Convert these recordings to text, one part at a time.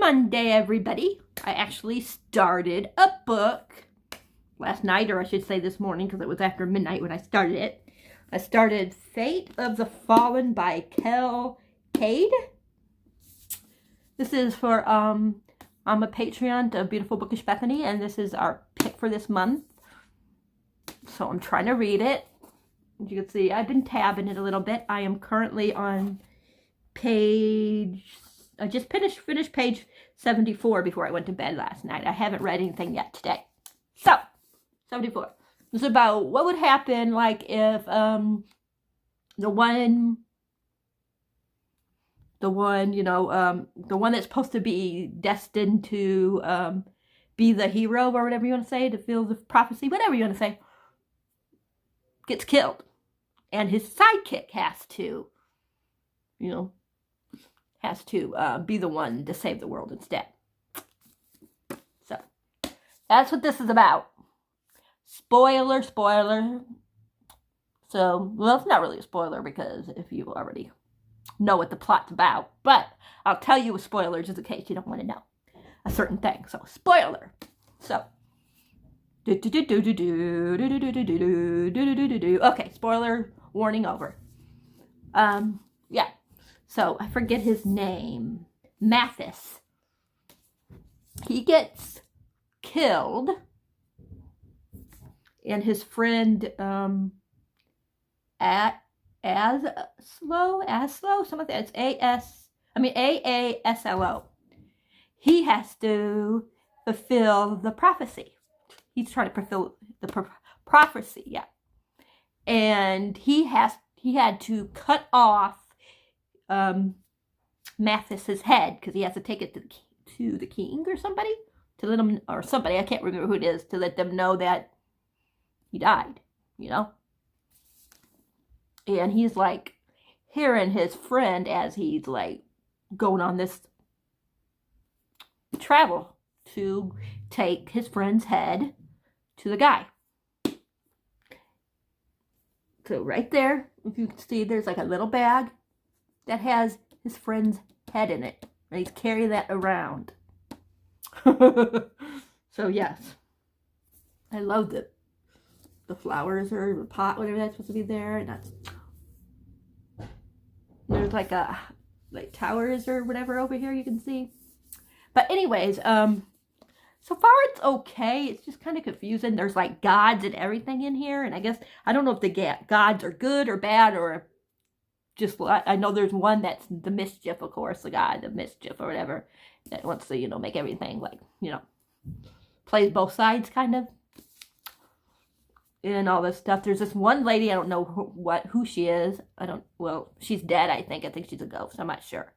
Monday, everybody. I actually started a book last night, or I should say this morning, because it was after midnight when I started it. I started Fate of the Fallen by Karin. This is for, I'm a Patreon of Beautiful Bookish Bethany, and this is our pick for this month. So I'm trying to read it. As you can see, I've been tabbing it a little bit. I am currently on page... I just finished page 74 before I went to bed last night. I haven't read anything yet today. So, 74. It's about what would happen, like, if the one that's supposed to be destined to be the hero, or whatever you want to say, to fulfill the prophecy, whatever you want to say, gets killed. And his sidekick has to, be the one to save the world instead. So, that's what this is about. Spoiler. So, well, it's not really a spoiler because if you already know what the plot's about, but I'll tell you with spoilers just in case you don't want to know a certain thing. So, spoiler. So, okay, spoiler warning over. Yeah. So, I forget his name. Mathis. He gets killed. And his friend, Aslo, something like that. It's Aaslo. He has to fulfill the prophecy. He's trying to fulfill the prophecy, yeah. And he had to cut off Mathis's head, because he has to take it to the king or somebody, to let him, or somebody, I can't remember who it is, to let them know that he died, And he's like hearing his friend as he's like going on this travel to take his friend's head to the guy. So right there, if you can see, there's like a little bag that has his friend's head in it. And he's carrying that around. So yes, I love the flowers or the pot, whatever that's supposed to be there. And there's like towers or whatever over here you can see. But anyways, so far it's okay. It's just kind of confusing. There's like gods and everything in here. And I guess, I don't know if the gods are good or bad, or just, I know there's one that's the mischief, of course, the god of mischief or whatever, that wants to, make everything like, plays both sides kind of. And all this stuff. There's this one lady, I don't know who she is. She's dead, I think. I think she's a ghost. I'm not sure.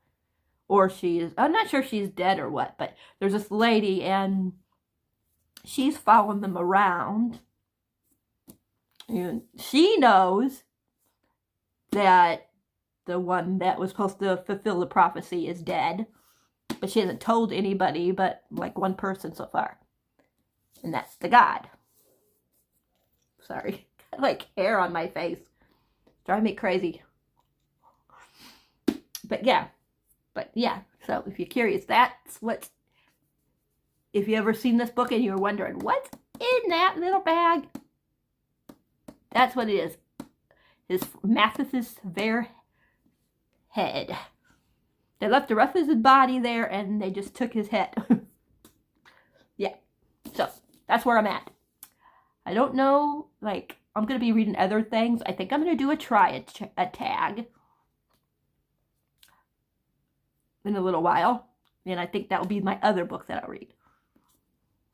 I'm not sure if she's dead or what, but there's this lady and she's following them around. And she knows that the one that was supposed to fulfill the prophecy is dead, but she hasn't told anybody but like one person so far. And that's the god. Sorry, like hair on my face. It's driving me crazy. But yeah. So if you're curious, that's what, if you ever seen this book and you're wondering, what's in that little bag? That's what it is. Mathis's bare head. They left the rest of his body there and they just took his head. Yeah. So that's where I'm at. I don't know, like, I'm going to be reading other things. I think I'm going to do a tag in a little while. And I think that will be my other book that I'll read.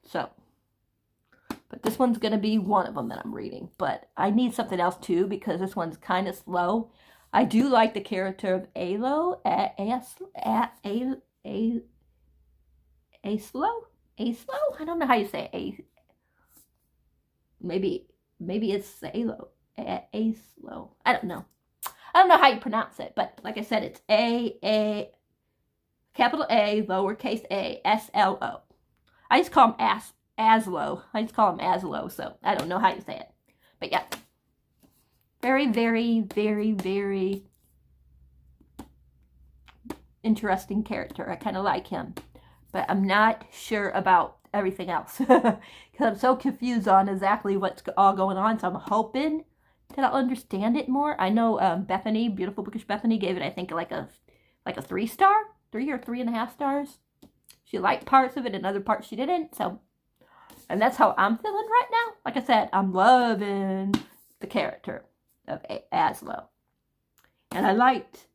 So, but this one's going to be one of them that I'm reading. But I need something else too, because this one's kind of slow. I do like the character of Aslo. I don't know how you say it. Maybe it's Aslo. Aslo. I don't know. I don't know how you pronounce it, but like I said, it's capital A, lowercase a, S-L-O. I just call him Aslo. So I don't know how you say it. But yeah. Very, very, very, very interesting character. I kind of like him. but I'm not sure about everything else because I'm so confused on exactly what's all going on. So I'm hoping that I'll understand it more. I know Bethany, Beautiful Bookish Bethany, gave it, I think, like a 3-star, 3 or 3.5 stars. She liked parts of it and other parts she didn't. So, and that's how I'm feeling right now. Like I said, I'm loving the character of Aslo, and I liked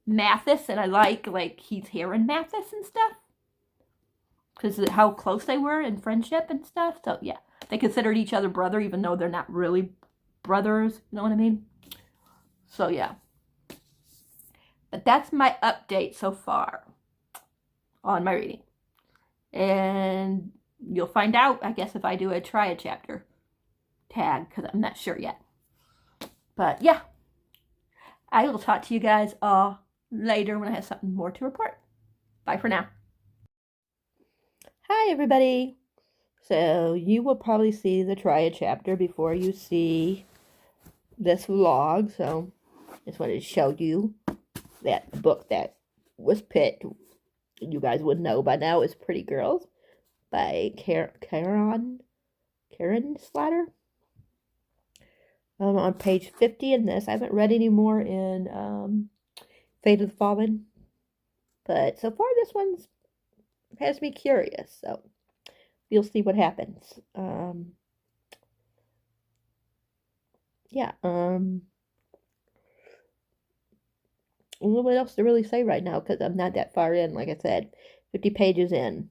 Mathis, and I like he's hearing Mathis and stuff because of how close they were in friendship and stuff. So yeah, they considered each other brother, even though they're not really brothers. You know what I mean? So yeah. But that's my update so far on my reading. And you'll find out, I guess, if I do a try a chapter tag, because I'm not sure yet. But yeah, I will talk to you guys all later when I have something more to report. Bye for now. Hi, everybody. So you will probably see the try a chapter before you see this vlog. So just wanted to show you that book that was picked. You guys would know by now is Pretty Girls by Karin Slatter. On page 50 in this. I haven't read any more in Fate of the Fallen. But so far this one has me curious. So you'll see what happens. Yeah. I don't know what else to really say right now because I'm not that far in. Like I said, 50 pages in.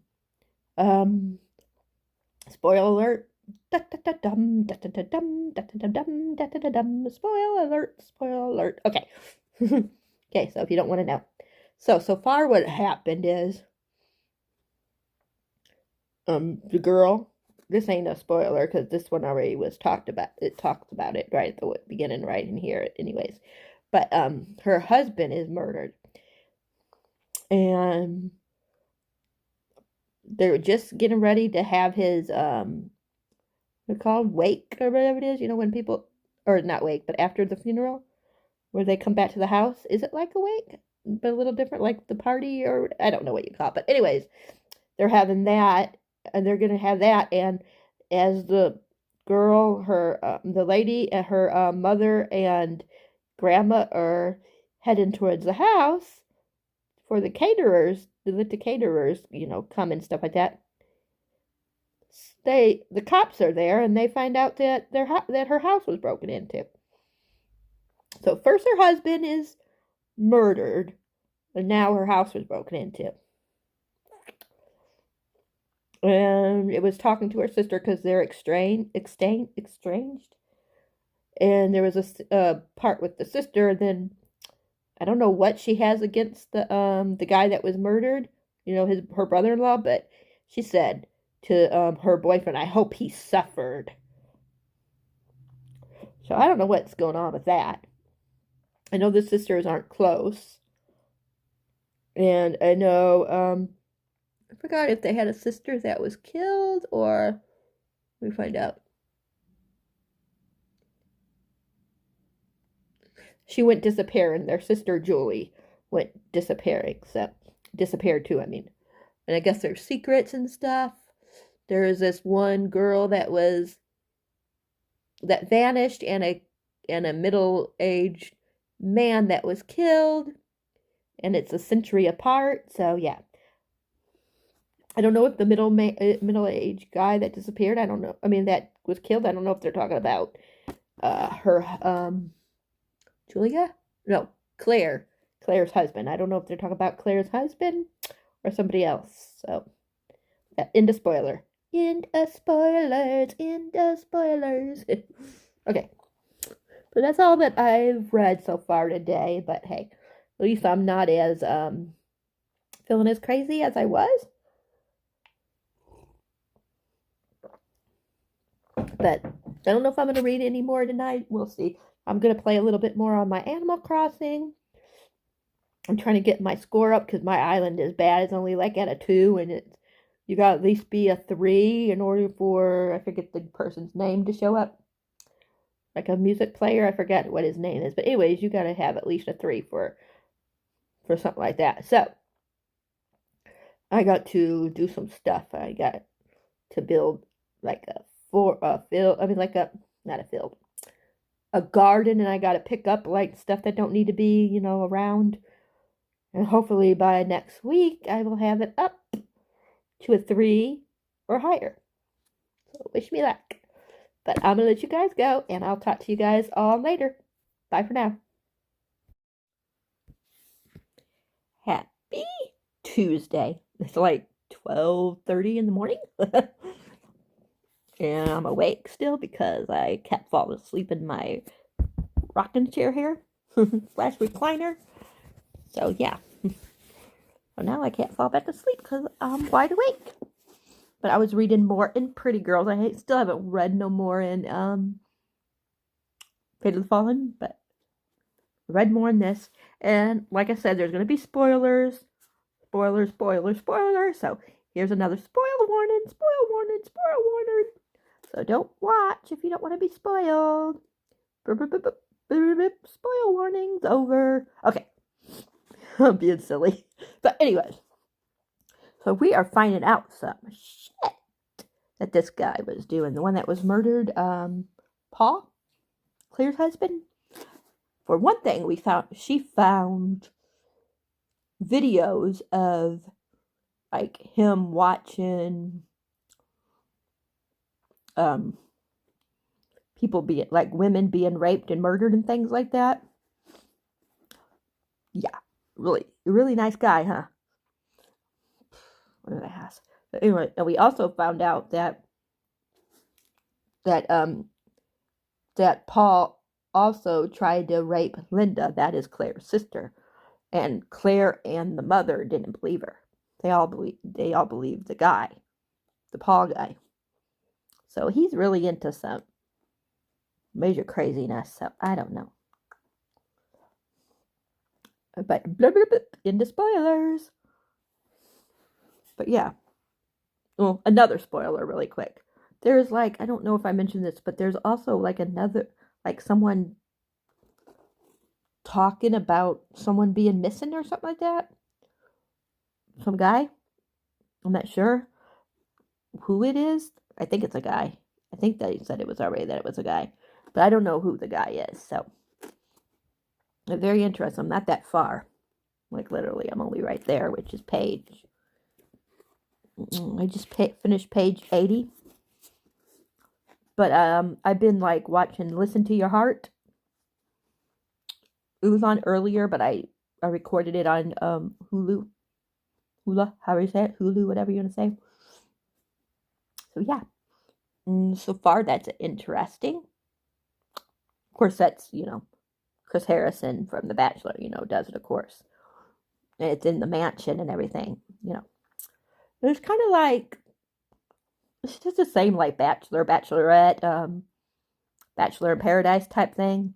Spoiler alert. Spoiler alert. Spoiler alert. Okay. Okay, so if you don't want to know. So far what happened is the girl, this ain't a spoiler because this one already was talked about. It talks about it right at the beginning, right in here anyways. But her husband is murdered. And they were just getting ready to have his what's it called, wake or whatever it is, you know, when people, or not wake, but after the funeral, where they come back to the house. Is it like a wake, but a little different, like the party, or I don't know what you call it. But anyways, they're having that, and they're gonna have that, and as the girl, her the lady, and her mother and grandma are heading towards the house for the caterers, the caterers, you know, come and stuff like that. The cops are there, and they find out that her house was broken into. So first her husband is murdered, and now her house was broken into. And it was talking to her sister because they're estranged. And there was a part with the sister, and then I don't know what she has against the guy that was murdered, you know, her brother-in-law, but she said to her boyfriend, I hope he suffered. So I don't know what's going on with that. I know the sisters aren't close. And I know, I forgot if they had a sister that was killed, or let me find out. She went disappearing. Their sister Julie went disappearing. So disappeared too, I mean. And I guess there's secrets and stuff. There is this one girl that vanished, and a middle-aged man that was killed, and it's a century apart. So yeah, I don't know if the middle-aged guy that disappeared, I don't know. I mean, that was killed. I don't know if they're talking about her Julia? No, Claire's husband. I don't know if they're talking about Claire's husband or somebody else. So end of spoiler. End of spoilers. End of spoilers. Okay. So that's all that I've read so far today. But hey, at least I'm not as feeling as crazy as I was. But I don't know if I'm going to read any more tonight. We'll see. I'm going to play a little bit more on my Animal Crossing. I'm trying to get my score up because my island is bad. It's only like at a 2, and you got to at least be a 3 in order for, I forget the person's name to show up. Like a music player, I forget what his name is. But anyways, you got to have at least a 3 for something like that. So, I got to do some stuff. I got to build like a field. I mean, like not a field, a garden, and I got to pick up like stuff that don't need to be, around. And hopefully by next week, I will have it up to a 3 or higher. So wish me luck. But I'm going to let you guys go, and I'll talk to you guys all later. Bye for now. Happy Tuesday. It's like 12:30 in the morning. And I'm awake still because I kept falling asleep in my rocking chair here. Slash recliner. So yeah. So now I can't fall back asleep because I'm wide awake. But I was reading more in Pretty Girls. I still haven't read no more in Fate of the Fallen, but I read more in this. And like I said, there's going to be spoilers. Spoilers. So here's another spoiler warning. So don't watch if you don't want to be spoiled. Spoil warnings over. Okay. I'm being silly. But anyways. So we are finding out some shit that this guy was doing. The one that was murdered, Paul, Claire's husband. For one thing, she found videos of like him watching people being like women being raped and murdered and things like that. Yeah, really nice guy, huh? What did I ask? But anyway, and we also found out that Paul also tried to rape Linda, that is Claire's sister, and Claire and the mother didn't believe her. They all believed the guy, the Paul guy. So he's really into some major craziness. So I don't know. But blah, blah, blah, into spoilers. But yeah. Well, another spoiler really quick. There's like, I don't know if I mentioned this, but there's also like another, like someone talking about someone being missing or something like that. Some guy. I'm not sure who it is. I think it's a guy. I think they said it was already that it was a guy. But I don't know who the guy is. So, very interesting. I'm not that far. Like literally, I'm only right there, which is page. I just finished page 80. But I've been like watching Listen to Your Heart. It was on earlier, but I recorded it on Hulu. How do you say it? Hulu, whatever you want to say. So yeah. So far, that's interesting. Of course, that's, Chris Harrison from The Bachelor, does it, of course. And it's in the mansion and everything, It's kind of like, it's just the same like Bachelor, Bachelorette, Bachelor in Paradise type thing,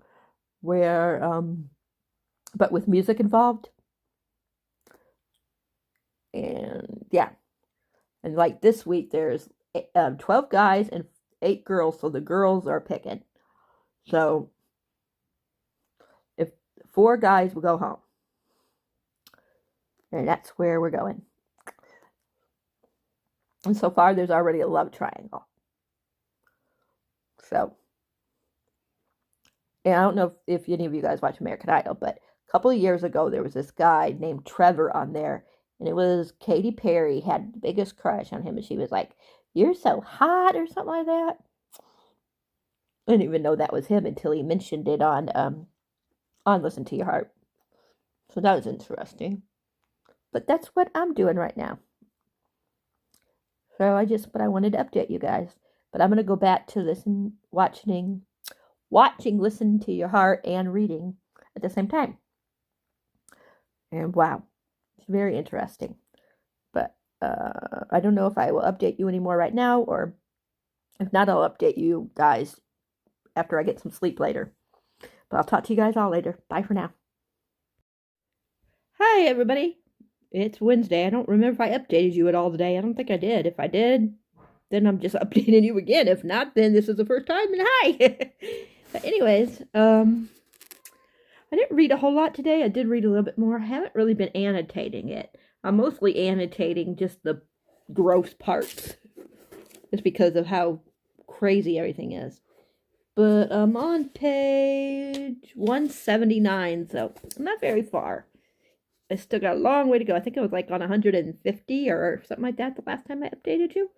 where, but with music involved. And yeah. And like this week, there's 12 guys and 8 girls, so the girls are picking. So, if 4 guys will go home. And that's where we're going. And so far, there's already a love triangle. So, and I don't know if any of you guys watch American Idol, but a couple of years ago, there was this guy named Trevor on there. And it was Katy Perry had the biggest crush on him. And she was like, "You're so hot," or something like that. I didn't even know that was him until he mentioned it on Listen to Your Heart. So that was interesting. But that's what I'm doing right now. So but I wanted to update you guys. But I'm going to go back to watching Listen to Your Heart and reading at the same time. And wow, it's very interesting. But I don't know if I will update you anymore right now, or if not, I'll update you guys after I get some sleep later. But I'll talk to you guys all later. Bye for now. Hi, everybody. It's Wednesday. I don't remember if I updated you at all today. I don't think I did. If I did, then I'm just updating you again. If not, then this is the first time, and hi! But anyways, I didn't read a whole lot today. I did read a little bit more. I haven't really been annotating it. I'm mostly annotating just the gross parts. Just because of how crazy everything is. But I'm on page 179, so I'm not very far. I still got a long way to go. I think I was like on 150 or something like that the last time I updated you.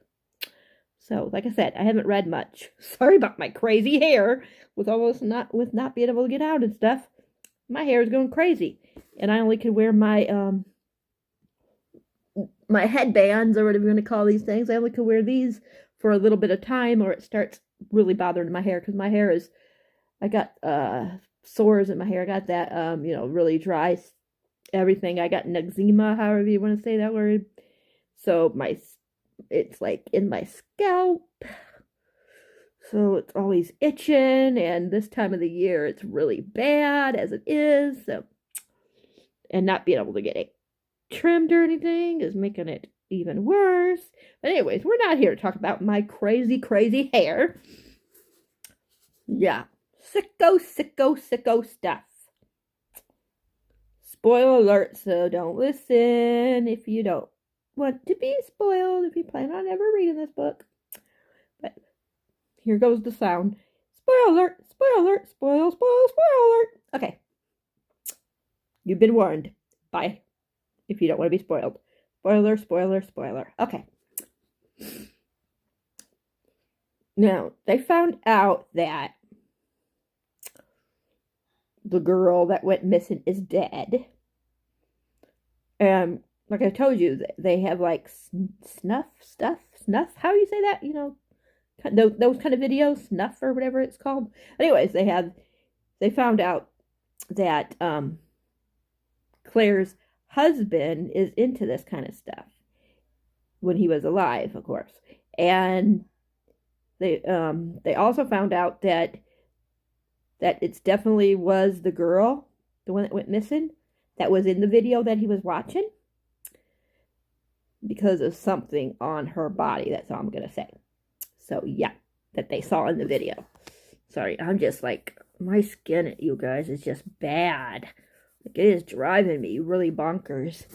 So, like I said, I haven't read much. Sorry about my crazy hair with not being able to get out and stuff. My hair is going crazy, and I only can wear my my headbands or whatever you want to call these things. I only can wear these for a little bit of time, or it starts really bothering my hair because my hair is. I got sores in my hair. I got that really dry everything. I got an eczema, however you want to say that word. So it's like in my scalp. So it's always itching, and this time of the year it's really bad as it is. So, and not being able to get it trimmed or anything is making it even worse. But anyways, we're not here to talk about my crazy, crazy hair. Yeah. Sicko stuff. Spoiler alert, so don't listen if you don't want to be spoiled, if you plan on ever reading this book. But here goes the sound. Spoiler alert, spoiler alert, spoil alert. Okay. You've been warned. Bye. If you don't want to be spoiled. Spoiler. Okay. Now, they found out that the girl that went missing is dead. And like I told you, they have like snuff. How do you say that? You know, those kind of videos, snuff or whatever it's called. Anyways, they found out that Claire's husband is into this kind of stuff when he was alive, of course. And they also found out that it definitely was the girl, the one that went missing, that was in the video that he was watching, because of something on her body. That's all I'm going to say. So, yeah, that they saw in the video. Sorry, I'm just like, my skin, you guys, is just bad. Like, it is driving me really bonkers.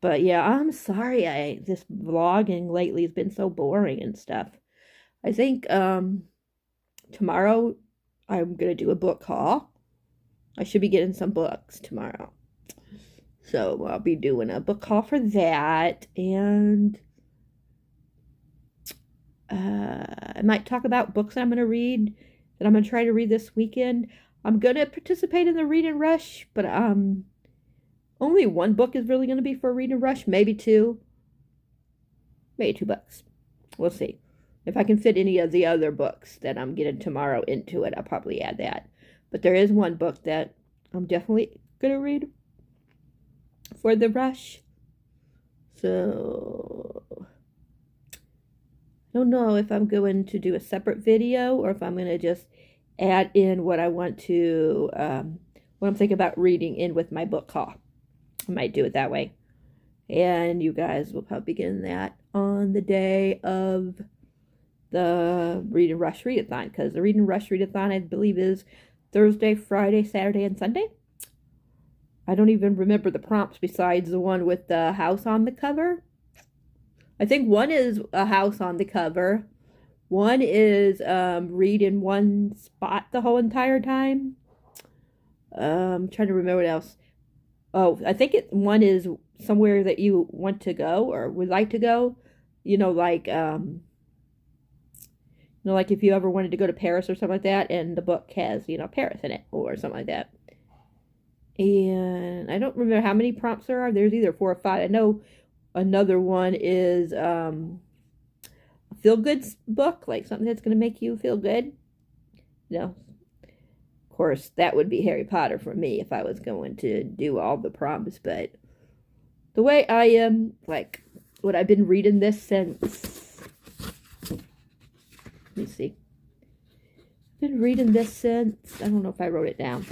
But, yeah, I'm sorry this vlogging lately has been so boring and stuff. I think tomorrow I'm going to do a book haul. I should be getting some books tomorrow. So I'll be doing a book haul for that. And I might talk about books I'm going to read, that I'm going to try to read this weekend. I'm going to participate in the reading rush, but only one book is really going to be for a reading rush. Maybe two. Maybe 2 books. We'll see. If I can fit any of the other books that I'm getting tomorrow into it, I'll probably add that. But there is one book that I'm definitely going to read for the rush. So, I don't know if I'm going to do a separate video or if I'm going to just add in what I want to, what I'm thinking about reading in with my book haul. I might do it that way. And you guys will probably be getting that on the day of the Read and Rush Readathon, because the Read and Rush Readathon, I believe, is Thursday, Friday, Saturday, and Sunday. I don't even remember the prompts besides the one with the house on the cover. I think one is a house on the cover. One is read in one spot the whole entire time. I'm trying to remember what else. Oh, I think one is somewhere that you want to go or would like to go. You know, like like if you ever wanted to go to Paris or something like that, and the book has, Paris in it or something like that. And I don't remember how many prompts there are. There's either 4 or 5. I know another one is a feel-good book, like something that's going to make you feel good. Of course, that would be Harry Potter for me if I was going to do all the prompts. But the way I am, like, what I've been reading this since... Let me see. I've been reading this since... I don't know if I wrote it down.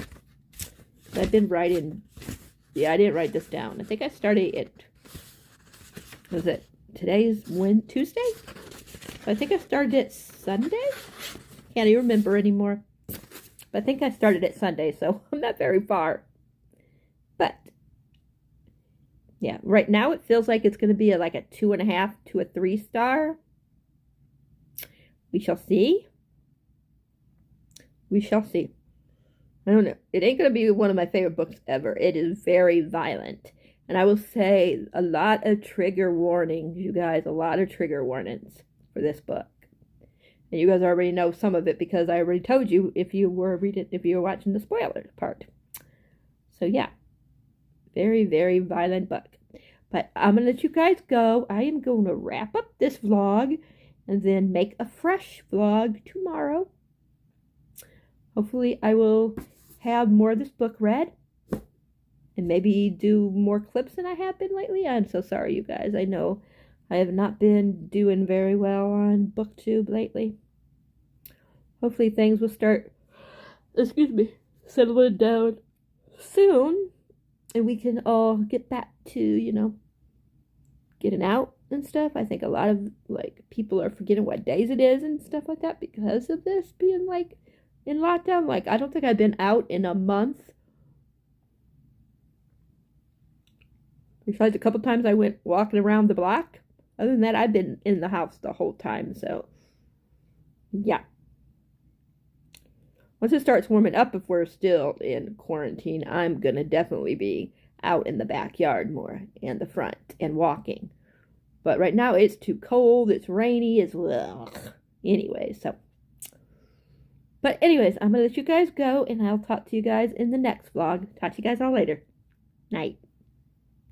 I've been writing... Yeah, I didn't write this down. I think I started it... Was it... Today's Tuesday? I think I started it Sunday? Can't even remember anymore. But I think I started it Sunday, so I'm not very far. But Yeah, right now it feels like it's going to be like a 2.5 to a 3 star. We shall see. We shall see. I don't know. It ain't going to be one of my favorite books ever. It is very violent. And I will say a lot of trigger warnings, you guys. A lot of trigger warnings for this book. And you guys already know some of it because I already told you if you were watching the spoiler part. So yeah. Very, very violent book. But I'm going to let you guys go. I am going to wrap up this vlog and then make a fresh vlog tomorrow. Hopefully I will have more of this book read and maybe do more clips than I have been lately. I'm so sorry, you guys. I know I have not been doing very well on BookTube lately. Hopefully things will start, settling down soon. And we can all get back to, getting out and stuff. I think a lot of, people are forgetting what days it is and stuff like that because of this being, in lockdown. I don't think I've been out in a month. Besides a couple times I went walking around the block. Other than that, I've been in the house the whole time, so, yeah. Once it starts warming up, if we're still in quarantine, I'm going to definitely be out in the backyard more and the front and walking. But right now it's too cold, it's rainy, it's ugh. Anyway, so. But anyways, I'm going to let you guys go and I'll talk to you guys in the next vlog. Talk to you guys all later. Night.